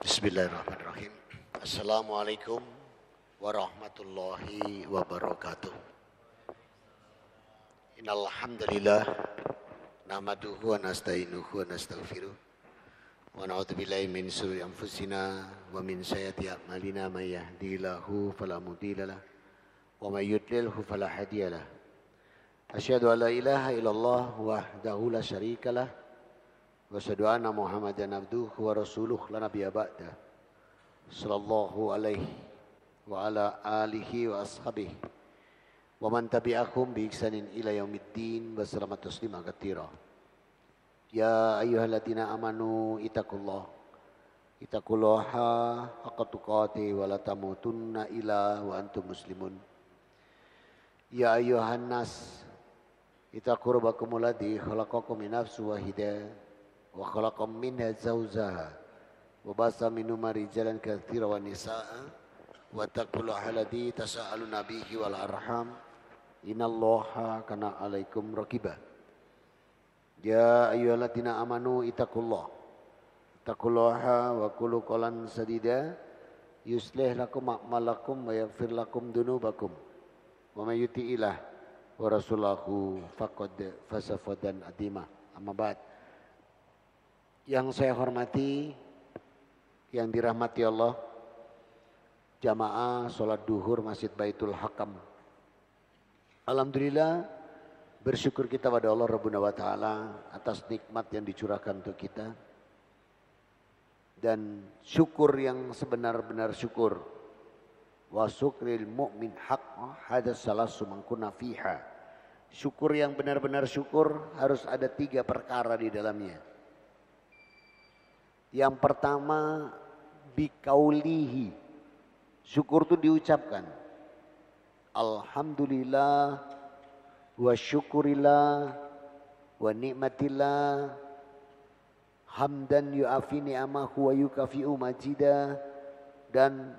Bismillahirrahmanirrahim. Assalamualaikum warahmatullahi wabarakatuh. Innal hamdalillah nahmaduhu wa nasta'inuhu wa nastaghfiruh wa na'udzu billahi min shururi anfusina wa min sayyiati a'malina may yahdihillahu fala mudhillalah wa may yudlilhu fala hadiyalah. Asyhadu an la ilaha illallah wahdahu la syarikalah wa asyhadu anna Muhammadan abduhu wa rasuluh la nabiyya ba'da. Sallallahu alaihi wa ala alihi wa ashabihi wa man tabi'ahum bi ihsanin ila yaumiddin wa sallama tasliman katsira. Ya ayyuhalladzina amanu ittaqullaha haqqa tuqatih wa la tamutunna illa wa antum muslimun. Ya ayyuhan nas ittaqu rabbakumul ladzi khalaqakum min nafsin wahidah wa khalaqam minha zawjaha wa basa minhuma rijalan katsiran wa nisaa'a wattaqullaha alladzi tasaaluna bihi wal arham innallaha kana 'alaikum raqiba. Ya ayyuhalladzina amanu ittaqullaha wa qulu qawlan sadida yuslih lakum a'malakum wa yaghfir lakum dzunubakum wa may yuti'illah wa rasulahu faqad faza fawzan 'azima. Amma ba'd. Yang saya hormati, yang dirahmati Allah, jamaah sholat duhur Masjid Baitul Hakam. Alhamdulillah, bersyukur kita pada Allah Rabbuna wa Ta'ala atas nikmat yang dicurahkan untuk kita. Dan syukur yang sebenar-benar syukur. Wa syukril mu'min haqqa hadas salasu mangkuna fiha. Syukur yang benar-benar syukur harus ada 3 perkara di dalamnya. Yang pertama, bikaulihi. Syukur itu diucapkan. Alhamdulillah wa syukurillah wa ni'matillah hamdan yu'afi ni'amahu wa yukafi'u majidah dan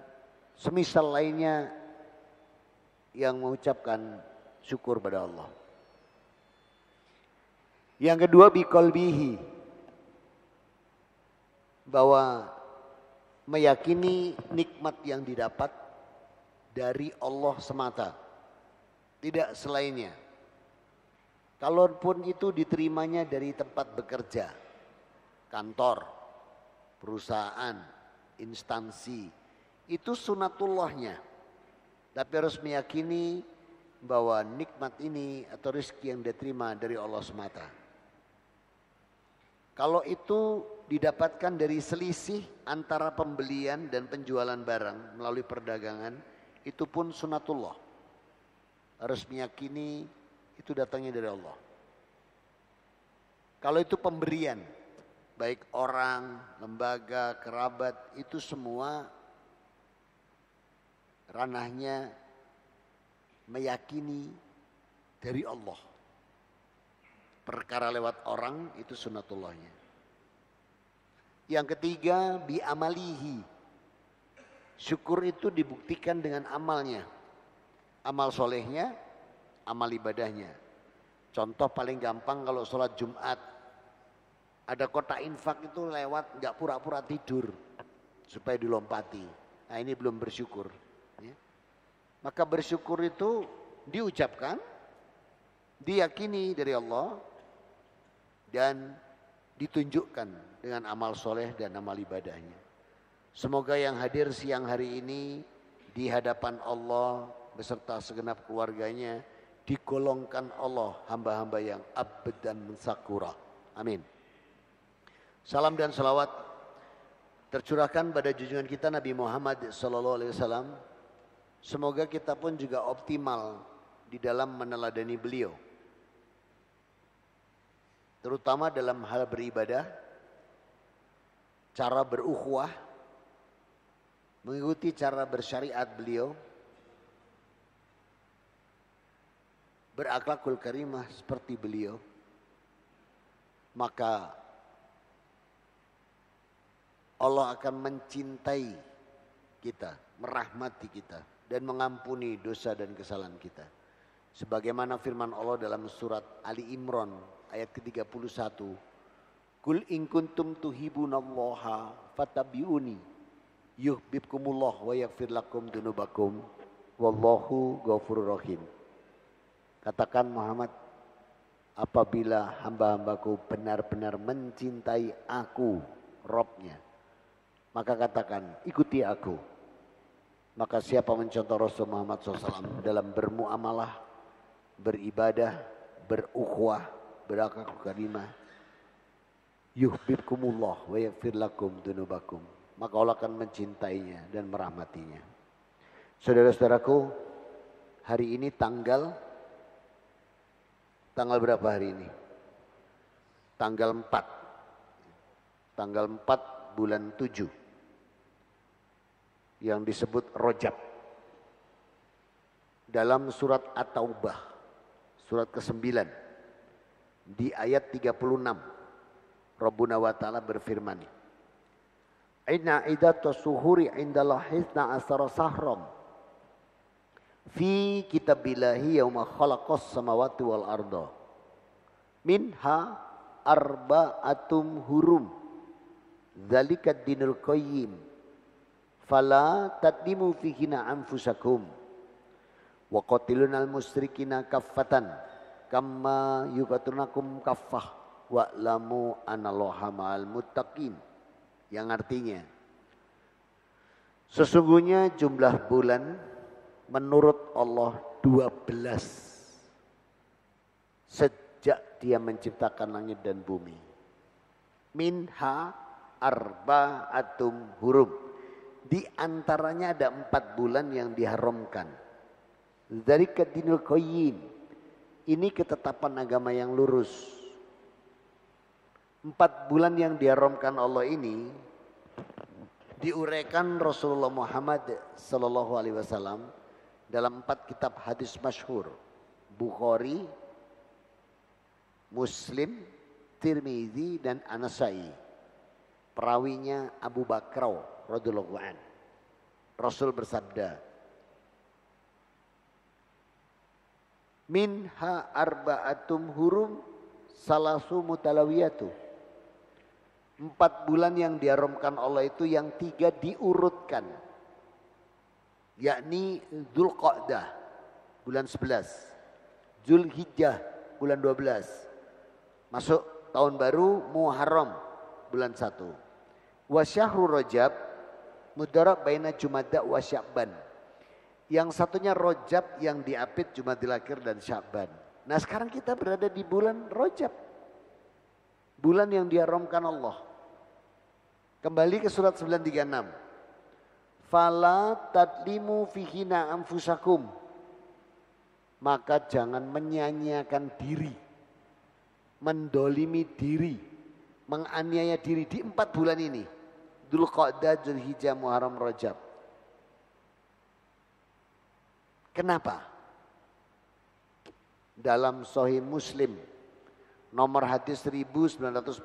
semisal lainnya yang mengucapkan syukur pada Allah. Yang kedua, biqalbihi. Bahwa meyakini nikmat yang didapat dari Allah semata, tidak selainnya. Kalaupun itu diterimanya dari tempat bekerja, kantor, perusahaan, instansi, itu sunatullahnya. Tapi harus meyakini bahwa nikmat ini atau rezeki yang diterima dari Allah semata. Kalau itu didapatkan dari selisih antara pembelian dan penjualan barang melalui perdagangan, itu pun sunatullah. Harus meyakini itu datangnya dari Allah. Kalau itu pemberian, baik orang, lembaga, kerabat, itu semua ranahnya meyakini dari Allah. Perkara lewat orang itu sunatullahnya. Yang ketiga, bi'amalihi. Syukur itu dibuktikan dengan amalnya. Amal solehnya, amal ibadahnya. Contoh paling gampang kalau sholat Jumat. Ada kotak infak itu lewat, gak pura-pura tidur. Supaya dilompati. Nah ini belum bersyukur. Ya. Maka bersyukur itu diucapkan, diyakini dari Allah, dan ditunjukkan dengan amal soleh dan amal ibadahnya. Semoga yang hadir siang hari ini di hadapan Allah beserta segenap keluarganya digolongkan Allah hamba-hamba yang abd dan sakura. Amin. Salam dan salawat tercurahkan pada junjungan kita Nabi Muhammad SAW. Semoga kita pun juga optimal di dalam meneladani beliau. Terutama dalam hal beribadah, cara berukhuwah, mengikuti cara bersyariat beliau, berakhlakul karimah seperti beliau, maka Allah akan mencintai kita merahmati kita dan mengampuni dosa dan kesalahan kita. Sebagaimana firman Allah dalam surat Ali Imran ayat ke-31. Kul in kuntum tuhibunallaha fattabi'uni yuhibbukumullah wa yaghfir lakum dzunubakum wallahu ghafurur rahim. Katakan Muhammad, apabila hamba-hambaku benar-benar mencintai aku, Robnya, maka katakan ikuti aku. Maka siapa mencontoh Rasul Muhammad SAW dalam bermuamalah, beribadah, berukhuwah, berakhlak karimah, yuhibbukumullah wa yaghfir lakum dzunubakum, maka Allah akan mencintainya dan merahmatinya. Saudara-saudaraku, hari ini tanggal berapa hari ini? Tanggal 4. Tanggal 4 bulan 7. Yang disebut Rajab. Dalam surat At-Taubah, surat ke-9, di ayat 36, Rabbuna wa ta'ala berfirman, Inna idatu suhuri indallah hisna asara sahram fi kitabillahi yauma khalaqas samawati wal arda minha arba'atum hurum dzalika dinul qayyim fala tadlimu fihina anfusakum wa qatilunal musyrikina kaffatan kama yuqatilunakum kaffah wa'lamu anallaha ma'al muttaqin, yang artinya sesungguhnya jumlah bulan menurut Allah 12 sejak dia menciptakan langit dan bumi. Minha arba'atum hurum. Di antaranya ada 4 bulan yang diharamkan. Dzalika dinul qayyim. Ini ketetapan agama yang lurus. 4 bulan yang diharamkan Allah ini diuraikan Rasulullah Muhammad sallallahu alaihi wasallam dalam 4 kitab hadis masyhur, Bukhari, Muslim, Tirmizi dan An-Nasa'i. Perawinya Abu Bakar radhiyallahu an. Rasul bersabda, minha arba'atum hurum salasu mutalawiyatu. 4 bulan yang diharamkan Allah itu yang 3 diurutkan, yakni Dzulqa'dah bulan 11, Dzulhijjah bulan 12, masuk tahun baru Muharram bulan 1, wa syahrul Rajab mudarab baina Jumada wa Sya'ban. Yang satunya Rajab yang diapit Jumadil Akhir dan Sya'ban. Nah sekarang kita berada di bulan Rajab, bulan yang diharamkan Allah. Kembali ke surat 936. Fala tadlimu fihina anfusakum, maka jangan menyanyiakan diri, mendolimi diri, menganiaya diri di 4 bulan ini, Dzulqa'dah, Dzulhijjah, Muharram, Rajab. Kenapa? Dalam Sahih Muslim nomor hadis 1945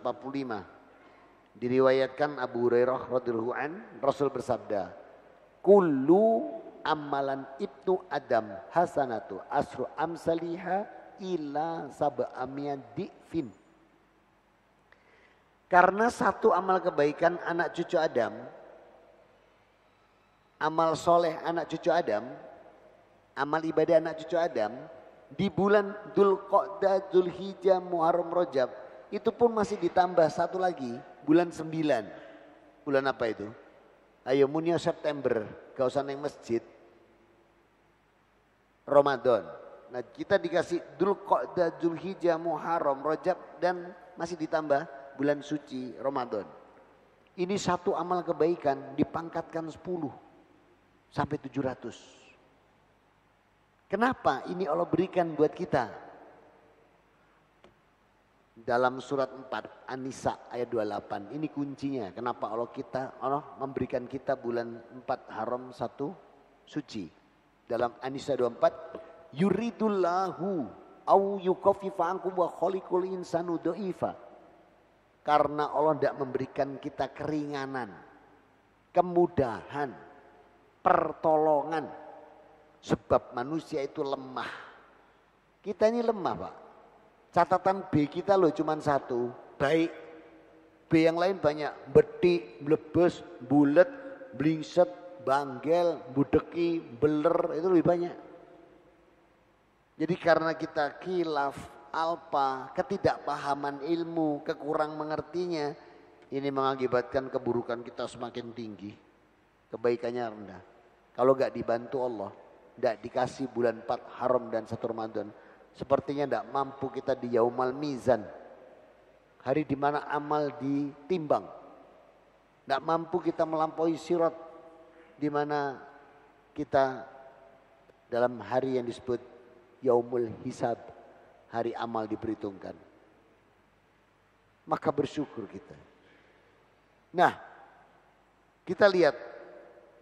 diriwayatkan Abu Hurairah radhiyallahu an, Rasul bersabda, kullu amalan ibnu Adam hasanatu asru amsaliha ila sab'amiyah di'fin. Karena satu amal kebaikan anak cucu Adam, amal soleh anak cucu Adam, amal ibadah anak cucu Adam, di bulan Dzulqa'dah, Dzulhijjah, Muharram, Rajab, itu pun masih ditambah satu lagi, bulan 9. Bulan apa itu? Ayo Munio September, gak usah neng masjid. Ramadan. Nah kita dikasih Dzulqa'dah, Dzulhijjah, Muharram, Rajab dan masih ditambah bulan suci Ramadan. Ini satu amal kebaikan dipangkatkan 10 sampai 700. Kenapa ini Allah berikan buat kita? Dalam surat 4 An-Nisa ayat 28 ini kuncinya. Kenapa Allah memberikan kita bulan 4 haram 1 suci. Dalam An-Nisa 24, yuridullahu au yukaffifa ankum wa khaliqul insanu dha'ifa. Karena Allah tidak memberikan kita keringanan, kemudahan pertolongan. Sebab manusia itu lemah. Kita ini lemah Pak. Catatan B kita loh cuma satu, baik. B yang lain banyak, betik, blebes, bulet, blingset, banggel, budeki, beler, itu lebih banyak. Jadi karena kita khilaf, alpa, ketidakpahaman ilmu, kekurang mengertinya, ini mengakibatkan keburukan kita semakin tinggi, kebaikannya rendah. Kalau gak dibantu Allah, gak dikasih bulan 4 haram dan 1 Ramadan, sepertinya gak mampu kita di yaumal mizan. Hari di mana amal ditimbang. Gak mampu kita melampaui sirat, di mana kita dalam hari yang disebut yaumul hisab, hari amal diperhitungkan. Maka bersyukur kita. Nah, kita lihat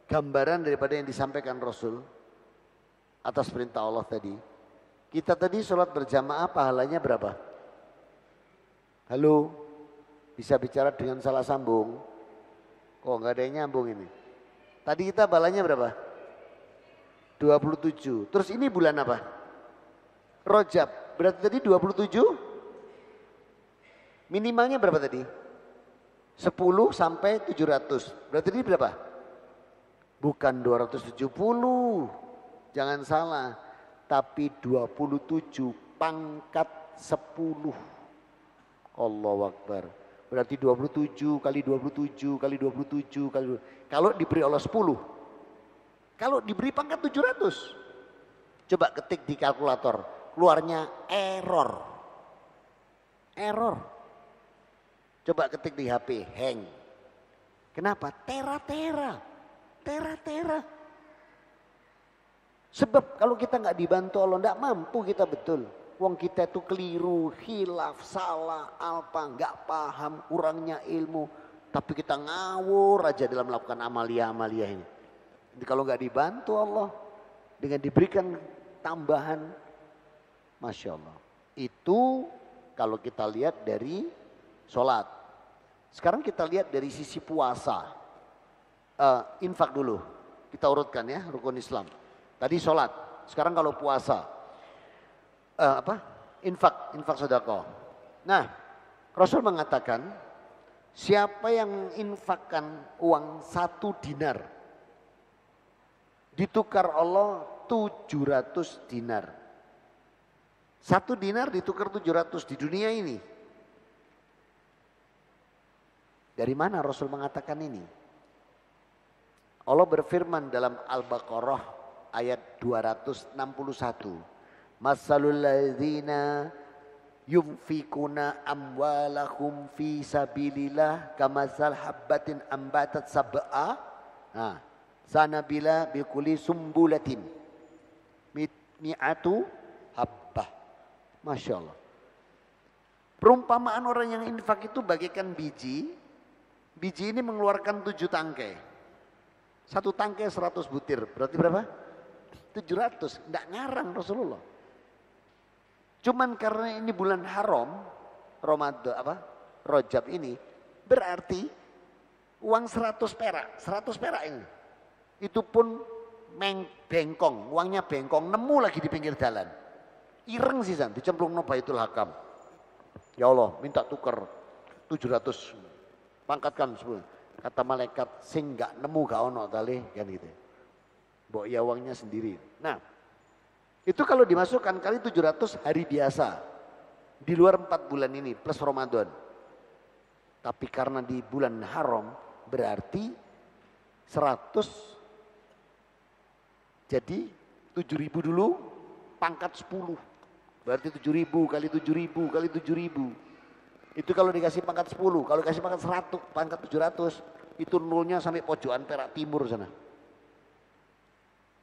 gambaran daripada yang disampaikan Rasul atas perintah Allah tadi. Kita tadi sholat berjamaah pahalanya berapa? Halo, bisa bicara dengan salah sambung? Kok nggak ada yang nyambung ini? Tadi kita pahalanya berapa? 27. Terus ini bulan apa? Rajab. Berarti tadi 27? Minimalnya berapa tadi? 10 sampai 700. Berarti ini berapa? Bukan 270. Jangan salah. Tapi 27 pangkat 10. Allahu Akbar. Berarti 27 kali 27 kali 27 kali 27. Kalau diberi Allah 10. Kalau diberi pangkat 700. Coba ketik di kalkulator. Keluarnya error. Error. Coba ketik di HP, hang. Kenapa? Tera-tera. Tera-tera. Sebab kalau kita nggak dibantu Allah, nggak mampu kita betul. Wong kita itu keliru, khilaf, salah, alpa, nggak paham, kurangnya ilmu. Tapi kita ngawur aja dalam melakukan amalia-amalia ini. Jadi kalau nggak dibantu Allah, dengan diberikan tambahan, Masya Allah. Itu kalau kita lihat dari sholat. Sekarang kita lihat dari sisi puasa. Infak dulu, kita urutkan ya rukun Islam. Tadi sholat, sekarang kalau puasa. Infak sedekah. Nah, Rasul mengatakan siapa yang infakkan uang 1 dinar ditukar Allah 700 dinar. 1 dinar ditukar 700 di dunia ini. Dari mana Rasul mengatakan ini? Allah berfirman dalam Al-Baqarah ayat 261. Masalul ladzina yunfikuna amwalahum fi sabilillah kamasal habbatin ambatat sab'a sanabila bikulli sumbulatin mi'atu habbah. Masya Allah. Perumpamaan orang yang infak itu bagaikan biji. Biji ini mengeluarkan 7 tangkai. 1 tangkai 100 butir. Berarti berapa? 700. Tidak ngarang Rasulullah. Cuman karena ini bulan haram, Rajab ini, berarti uang 100 perak, 100 perak ini. Itu pun bengkong, uangnya bengkong, nemu lagi di pinggir jalan. Ireng sih San, dicemplung no Baitul Hakam. Ya Allah, minta tukar 700, pangkatkan 10. Kata malaikat, sing gak nemu gak ono tali, kan gitu. Mbok ya uangnya sendiri. Nah, itu kalau dimasukkan kali 700 hari biasa. Di luar 4 bulan ini plus Ramadan. Tapi karena di bulan haram berarti 100. Jadi 7.000 dulu pangkat 10. Berarti 7.000 kali 7.000 kali 7.000. Itu kalau dikasih pangkat 10. Kalau dikasih pangkat 100, pangkat 700. Itu nolnya sampai pojokan Perak Timur sana.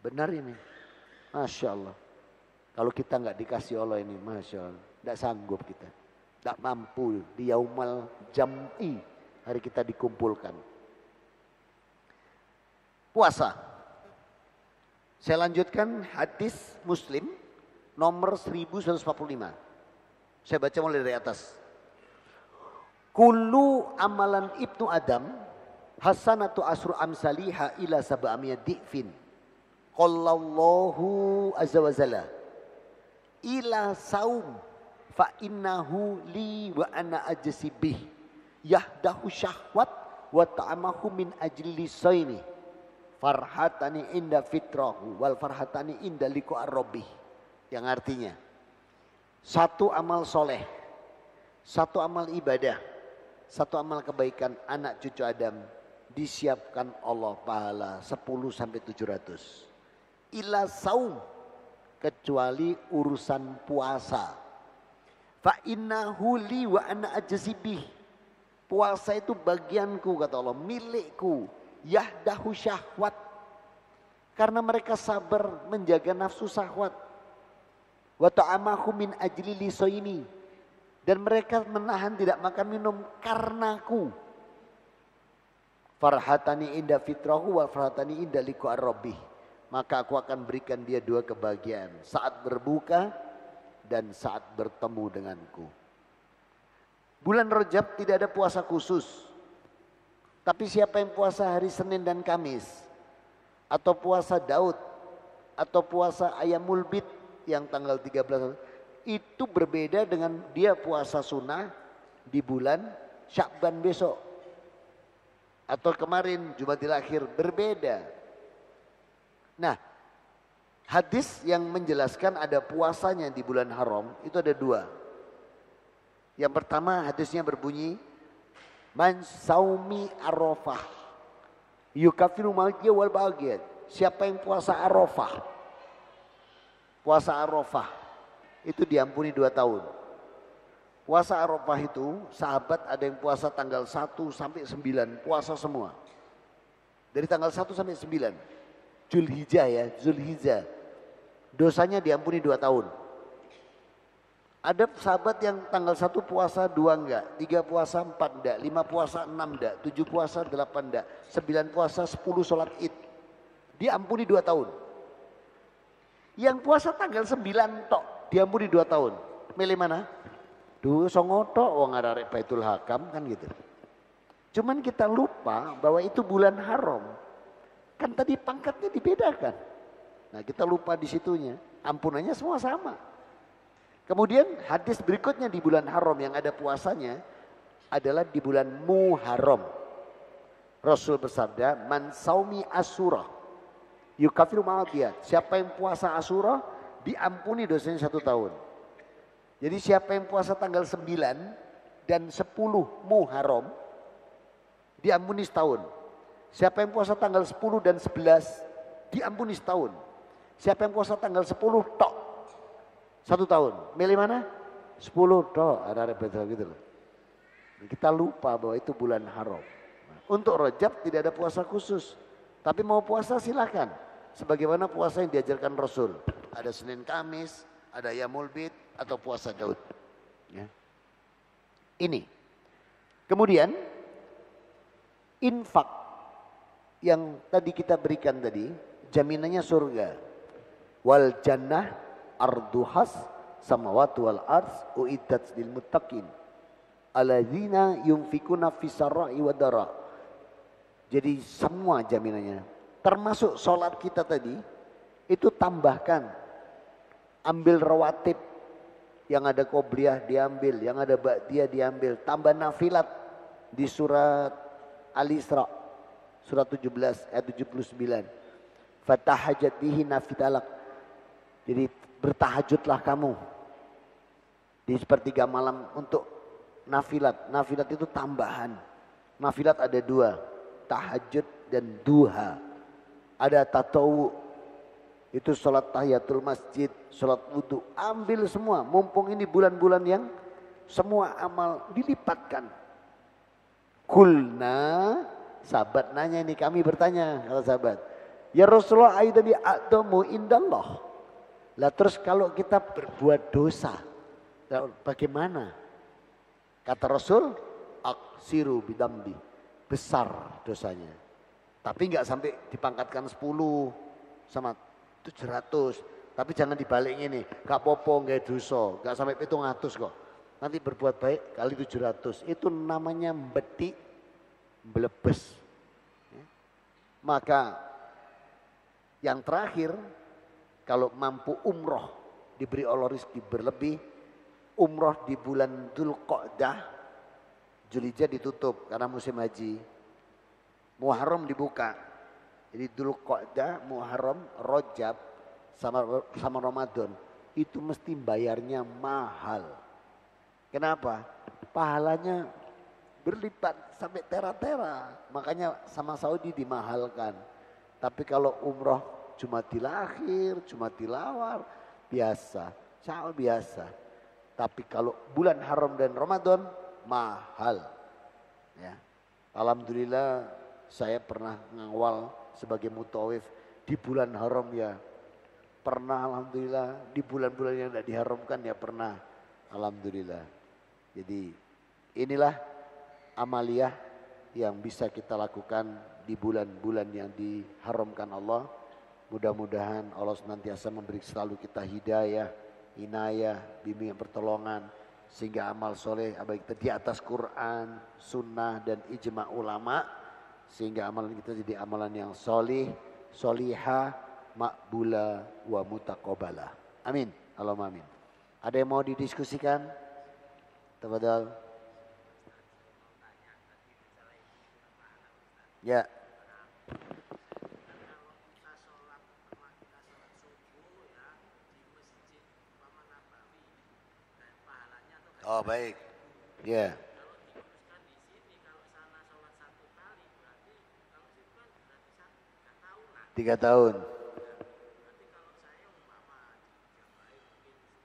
Benar ini. Masya Allah. Kalau kita nggak dikasih Allah ini, Masya Allah, nggak sanggup kita. Nggak mampu di yaumal jam'i, hari kita dikumpulkan. Puasa. Saya lanjutkan hadis Muslim nomor 1145. Saya baca mulai dari atas. Kullu amalan ibnu Adam Hasanatu asru amsaliha ila sab'amiyat di'fin. Qallallahu azza wa jalla. Ila saum fa innahu li wa ana ajsi bih. Yahdahu syahwat wa ta'amahu min ajli lisaini. Farhatani inda fitrahu wal farhatani inda liku ar-rabbih. Yang artinya, satu amal soleh, satu amal ibadah, satu amal kebaikan anak cucu Adam disiapkan Allah pahala 10 sampai 700. Ila saum, kecuali urusan puasa. Fa innahu li wa ana ajzibih. Puasa itu bagianku kata Allah, milikku. Yahdahu syahwat. Karena mereka sabar menjaga nafsu syahwat. Wa ta'amahu min ajli lisaini. Dan mereka menahan tidak makan minum karenaku. Farhatani inda fitrahu wa farhatani inda liku ar-rabbih. Maka aku akan berikan dia dua kebahagiaan. Saat berbuka dan saat bertemu denganku. Bulan Rajab tidak ada puasa khusus. Tapi siapa yang puasa hari Senin dan Kamis. Atau puasa Daud. Atau puasa Ayamul Bid yang tanggal 13. Itu berbeda dengan dia puasa sunnah di bulan Sya'ban besok. Atau kemarin Jumatil Akhir, berbeda. Nah, hadis yang menjelaskan ada puasanya di bulan haram itu ada dua. Yang pertama hadisnya berbunyi, Man saumi arafah yukafiru malkiya wal bahagiat. Siapa yang puasa Arafah, puasa Arafah itu diampuni 2 tahun. Puasa Arafah itu sahabat ada yang puasa tanggal 1 sampai 9, puasa semua. Dari tanggal 1 sampai 9. Zulhijjah ya, Zulhijjah. Dosanya diampuni 2 tahun. Ada sahabat yang tanggal 1 puasa 2 enggak, 3 puasa 4 enggak, 5 puasa 6 enggak, 7 puasa 8 enggak, 9 puasa 10 sholat id. Diampuni 2 tahun. Yang puasa tanggal 9 tok diampuni 2 tahun. Milih mana? Duh songoto wong arek Baitul Hakam kan gitu. Cuman kita lupa bahwa itu bulan haram. Kan tadi pangkatnya dibedakan. Nah kita lupa di situnya. Ampunannya semua sama. Kemudian hadis berikutnya di bulan haram yang ada puasanya adalah di bulan Muharram. Rasul bersabda, Man saumi asyura yukafiru ma'adiyat. Siapa yang puasa Asyura diampuni dosanya 1 tahun. Jadi siapa yang puasa tanggal 9 dan 10 Muharram diampuni setahun. Siapa yang puasa tanggal 10 dan 11 diampuni setahun. Siapa yang puasa tanggal 10 tok 1 tahun. Milih mana? 10 tok. Ada betul gitu loh. Kita lupa bahwa itu bulan haram. Untuk Rajab tidak ada puasa khusus. Tapi mau puasa silakan. Sebagaimana puasa yang diajarkan Rasul. Ada Senin Kamis, ada Yamul Bid atau puasa Daud. Ya. Ini. Kemudian infak yang tadi kita berikan tadi, jaminannya surga. Wal jannah arduhas samawati wal ardh uiddat lil muttaqin alladzina yunfikuna fis sarai wad dara. Jadi semua jaminannya, termasuk sholat kita tadi itu tambahkan, ambil rawatib, yang ada qobliyah diambil, yang ada ba'diyah diambil, tambah nafilat di surat Al-Isra surat 17 ayat 79. Fatahajat bihi nafitalak. Jadi bertahajudlah kamu di sepertiga malam untuk nafilat. Nafilat itu tambahan. Nafilat ada 2, tahajud dan duha. Ada tatawu, itu sholat tahiyatul masjid, sholat wudhu. Ambil semua, mumpung ini bulan-bulan yang semua amal dilipatkan. Kulna, sahabat nanya ini, kami bertanya kalau sahabat, ya Rasulullah aidani a'damu indallah. Lah terus kalau kita berbuat dosa, bagaimana? Kata Rasul, aksiru bidambi, besar dosanya. Tapi enggak sampai dipangkatkan 10 sama 700. Tapi jangan dibalik ini, gak popo gak dosa, gak sampai 700 kok. Nanti berbuat baik kali 700, itu namanya betik, belebes. Maka yang terakhir, kalau mampu umroh, diberi Allah rezeki berlebih, umroh di bulan Dzulqa'dah, Dzulhijjah ditutup karena musim haji. Muharram dibuka. Jadi Dzulqa'dah, Muharram, Rajab sama Ramadan itu mesti bayarnya mahal. Kenapa? Pahalanya berlipat sampai tera-tera. Makanya sama Saudi dimahalkan. Tapi kalau umroh cuma dilahir, cuma tilawar, biasa, cal biasa. Tapi kalau bulan haram dan Ramadan mahal. Ya. Alhamdulillah saya pernah ngawal sebagai mutawif di bulan haram ya. Pernah alhamdulillah, di bulan-bulan yang tidak diharamkan ya pernah. Alhamdulillah. Jadi inilah amaliyah yang bisa kita lakukan di bulan-bulan yang diharamkan Allah. Mudah-mudahan Allah senantiasa memberi selalu kita hidayah, inayah, bimbingan pertolongan. Sehingga amal soleh baik kita di atas Quran, sunnah dan ijma ulama. Sehingga amalan kita jadi amalan yang solih, solihah, makbula wa mutaqabbala. Amin. Allahumma amin. Ada yang mau didiskusikan? Tafadhal. Ya. Oh baik. Ya. 3 tahun.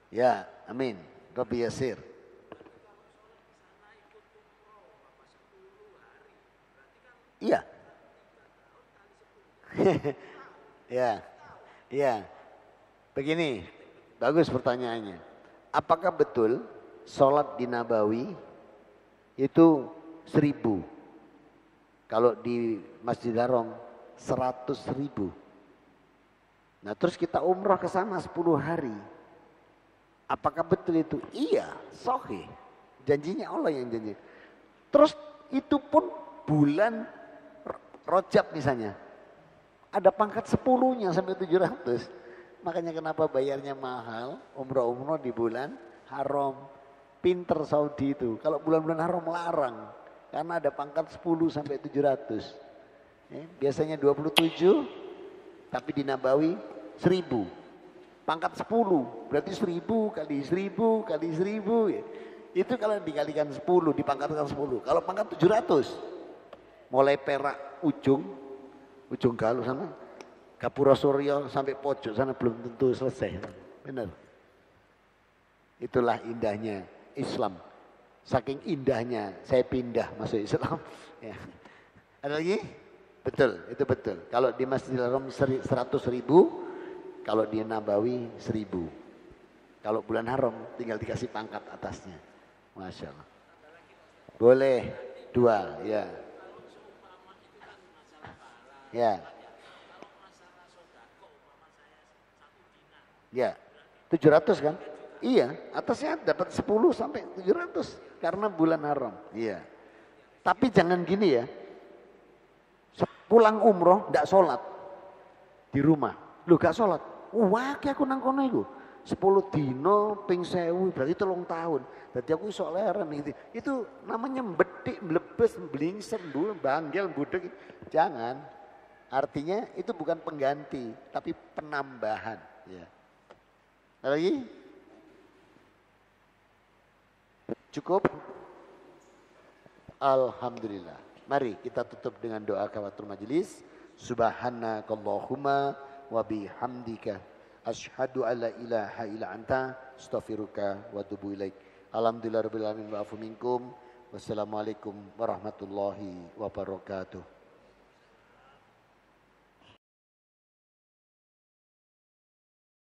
Ya, amin. Rabbi yasir. Iya. Ya. Ya. Begini, bagus pertanyaannya. Apakah betul sholat di Nabawi itu 1000? Kalau di Masjidil Haram 100.000. Nah terus kita umrah ke sana 10 hari. Apakah betul itu? Iya, sahih. Janjinya Allah yang janji. Terus itu pun bulan Rajab misalnya. Ada pangkat 10-nya sampai 700. Makanya kenapa bayarnya mahal, umrah-umrah di bulan haram. Pinter Saudi itu. Kalau bulan-bulan haram larang. Karena ada pangkat 10 sampai 700. Biasanya 27, tapi di Nabawi 1000. Pangkat 10, berarti 1000 kali 1000 kali 1000. Ya. Itu kalau dikalikan 10, dipangkatkan 10. Kalau pangkat 700, mulai Perak ujung Galuh sana, Gapura Suryo sampai pojok sana belum tentu selesai. Benar. Itulah indahnya Islam. Saking indahnya saya pindah masuk Islam. Ya. Ada lagi? Betul, itu betul. Kalau di Masjidil Haram 100.000, kalau di Nabawi 1000. Kalau bulan haram tinggal dikasih pangkat atasnya. Masya Allah. Boleh 2, ya. Ya. Ya. 700 kan? Iya, atasnya dapat 10 sampai 700 karena bulan haram. Iya. Tapi jangan gini ya. Pulang umroh ndak sholat di rumah. Lu gak sholat. Wah, aku nang kono iku. 10 dino ping 1000 berarti 3 tahun. Berarti aku iso leren gitu. Itu namanya mbetik, mlebes, blingsem, banggel, budek. Jangan. Artinya itu bukan pengganti, tapi penambahan, ya. Ada lagi? Cukup? Alhamdulillah. Mari kita tutup dengan doa kafatul majelis. Subhanakallahumma wa bihamdika asyhadu alla ilaha illa anta astaghfiruka wa atubu ilaik. Alhamdulillahirabbil alamin wa afu minkum. Wassalamualaikum warahmatullahi wabarakatuh.